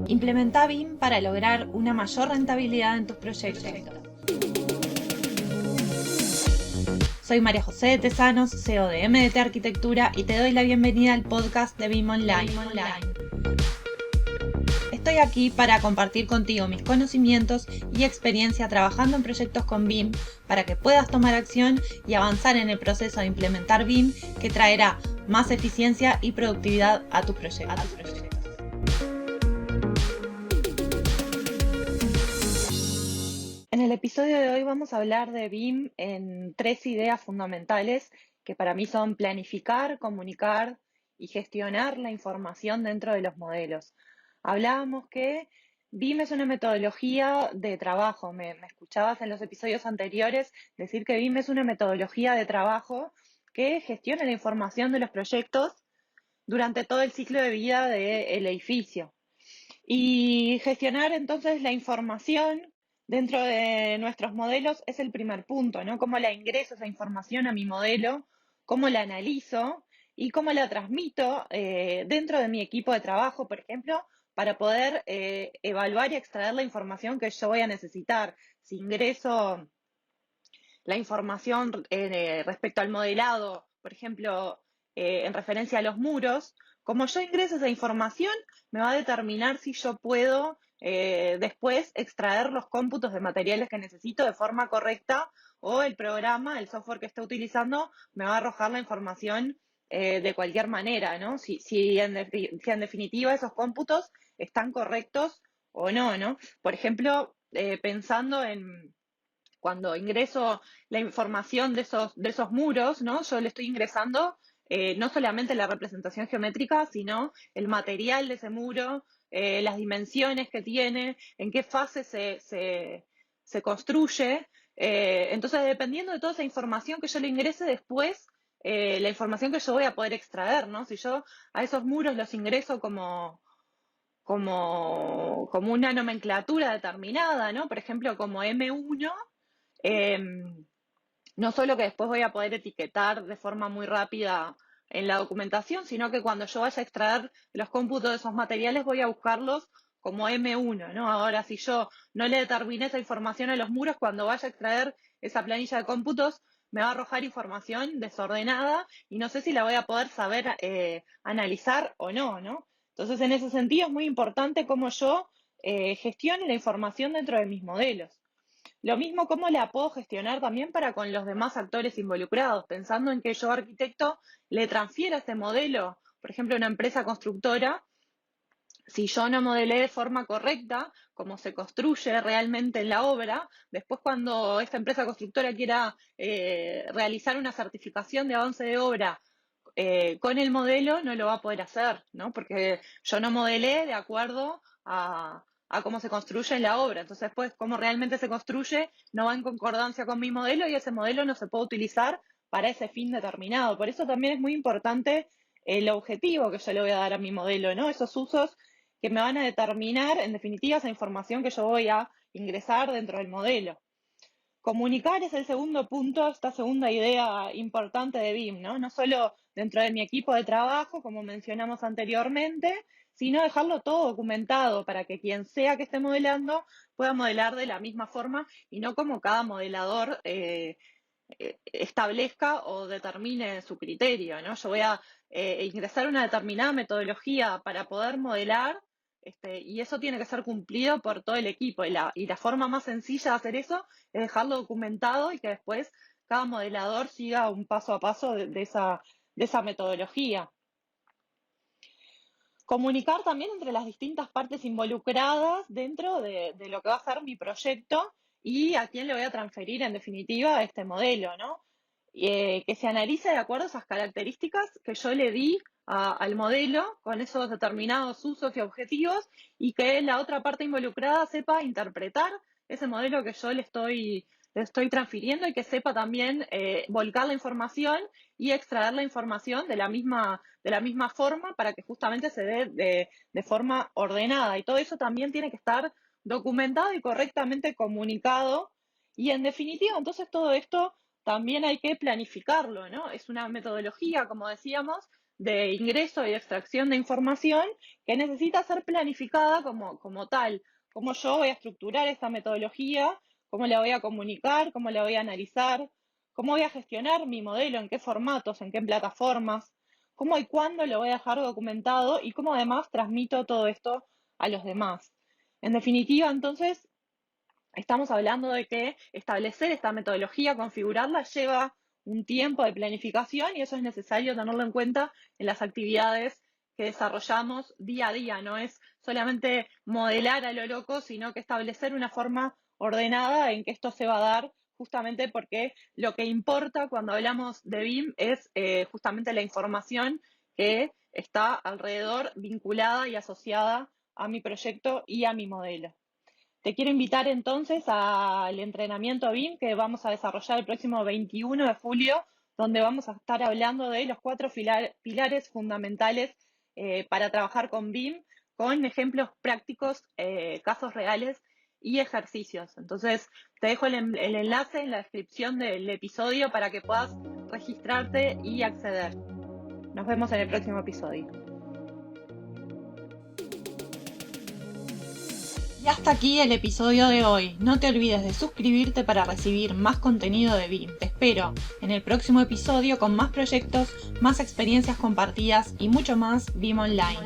Implementa BIM para lograr una mayor rentabilidad en tus proyectos. Soy María José de Tesanos, CEO de MDT Arquitectura, y te doy la bienvenida al podcast de BIM Online. Estoy aquí para compartir contigo mis conocimientos y experiencia trabajando en proyectos con BIM para que puedas tomar acción y avanzar en el proceso de implementar BIM, que traerá más eficiencia y productividad a tus proyectos. En el episodio de hoy vamos a hablar de BIM en 3 ideas fundamentales que para mí son planificar, comunicar y gestionar la información dentro de los modelos. Hablábamos que BIM es una metodología de trabajo. Me escuchabas en los episodios anteriores decir que BIM es una metodología de trabajo que gestiona la información de los proyectos durante todo el ciclo de vida del edificio. Y gestionar entonces la información dentro de nuestros modelos es el primer punto, ¿no? Cómo la ingreso esa información a mi modelo, cómo la analizo y cómo la transmito dentro de mi equipo de trabajo, por ejemplo, para poder evaluar y extraer la información que yo voy a necesitar. Si ingreso la información respecto al modelado, por ejemplo, en referencia a los muros, como yo ingreso esa información, me va a determinar si yo puedo después extraer los cómputos de materiales que necesito de forma correcta, o el programa, el software que esté utilizando, me va a arrojar la información de cualquier manera, ¿no? Si en definitiva esos cómputos están correctos o no, ¿no? Por ejemplo, pensando en cuando ingreso la información de esos muros, ¿no? Yo le estoy ingresando no solamente la representación geométrica, sino el material de ese muro, las dimensiones que tiene, en qué fase se construye. Entonces, dependiendo de toda esa información que yo le ingrese después, la información que yo voy a poder extraer, ¿no? Si yo a esos muros los ingreso como una nomenclatura determinada, ¿no? Por ejemplo, como M1, no solo que después voy a poder etiquetar de forma muy rápida en la documentación, sino que cuando yo vaya a extraer los cómputos de esos materiales voy a buscarlos como M1, ¿no? Ahora, si yo no le determiné esa información a los muros, cuando vaya a extraer esa planilla de cómputos, me va a arrojar información desordenada y no sé si la voy a poder saber analizar o no, ¿no? Entonces, en ese sentido es muy importante cómo yo gestione la información dentro de mis modelos. Lo mismo cómo la puedo gestionar también para con los demás actores involucrados, pensando en que yo, arquitecto, le transfiero este modelo, por ejemplo, a una empresa constructora. Si yo no modelé de forma correcta cómo se construye realmente en la obra, después cuando esta empresa constructora quiera realizar una certificación de avance de obra con el modelo, no lo va a poder hacer, ¿no? Porque yo no modelé de acuerdo a cómo se construye en la obra. Entonces, pues, cómo realmente se construye no va en concordancia con mi modelo, y ese modelo no se puede utilizar para ese fin determinado. Por eso también es muy importante el objetivo que yo le voy a dar a mi modelo, ¿no? Esos usos que me van a determinar, en definitiva, esa información que yo voy a ingresar dentro del modelo. Comunicar es el segundo punto, esta segunda idea importante de BIM, ¿no? No solo dentro de mi equipo de trabajo, como mencionamos anteriormente, sino dejarlo todo documentado para que quien sea que esté modelando pueda modelar de la misma forma y no como cada modelador establezca o determine su criterio, ¿no? Yo voy a ingresar una determinada metodología para poder modelar, y eso tiene que ser cumplido por todo el equipo. Y la forma más sencilla de hacer eso es dejarlo documentado y que después cada modelador siga un paso a paso de esa metodología. Comunicar también entre las distintas partes involucradas dentro de lo que va a ser mi proyecto y a quién le voy a transferir, en definitiva, este modelo, ¿no? Que se analice de acuerdo a esas características que yo le di al modelo con esos determinados usos y objetivos, y que la otra parte involucrada sepa interpretar ese modelo que yo le estoy transfiriendo, y que sepa también volcar la información y extraer la información de la misma forma para que justamente se dé de forma ordenada. Y todo eso también tiene que estar documentado y correctamente comunicado. Y en definitiva, entonces todo esto también hay que planificarlo, ¿no? Es una metodología, como decíamos, de ingreso y de extracción de información que necesita ser planificada como tal. Cómo yo voy a estructurar esta metodología, cómo la voy a comunicar, cómo la voy a analizar, cómo voy a gestionar mi modelo, en qué formatos, en qué plataformas, cómo y cuándo lo voy a dejar documentado y cómo además transmito todo esto a los demás. En definitiva, entonces, estamos hablando de que establecer esta metodología, configurarla, lleva un tiempo de planificación y eso es necesario tenerlo en cuenta en las actividades que desarrollamos día a día. No es solamente modelar a lo loco, sino que establecer una forma ordenada en que esto se va a dar, justamente porque lo que importa cuando hablamos de BIM es justamente la información que está alrededor, vinculada y asociada a mi proyecto y a mi modelo. Te quiero invitar entonces al entrenamiento BIM que vamos a desarrollar el próximo 21 de julio, donde vamos a estar hablando de los 4 pilares fundamentales para trabajar con BIM, con ejemplos prácticos, casos reales y ejercicios. Entonces, te dejo el enlace en la descripción del episodio para que puedas registrarte y acceder. Nos vemos en el próximo episodio. Y hasta aquí el episodio de hoy. No te olvides de suscribirte para recibir más contenido de BIM. Te espero en el próximo episodio con más proyectos, más experiencias compartidas y mucho más BIM Online.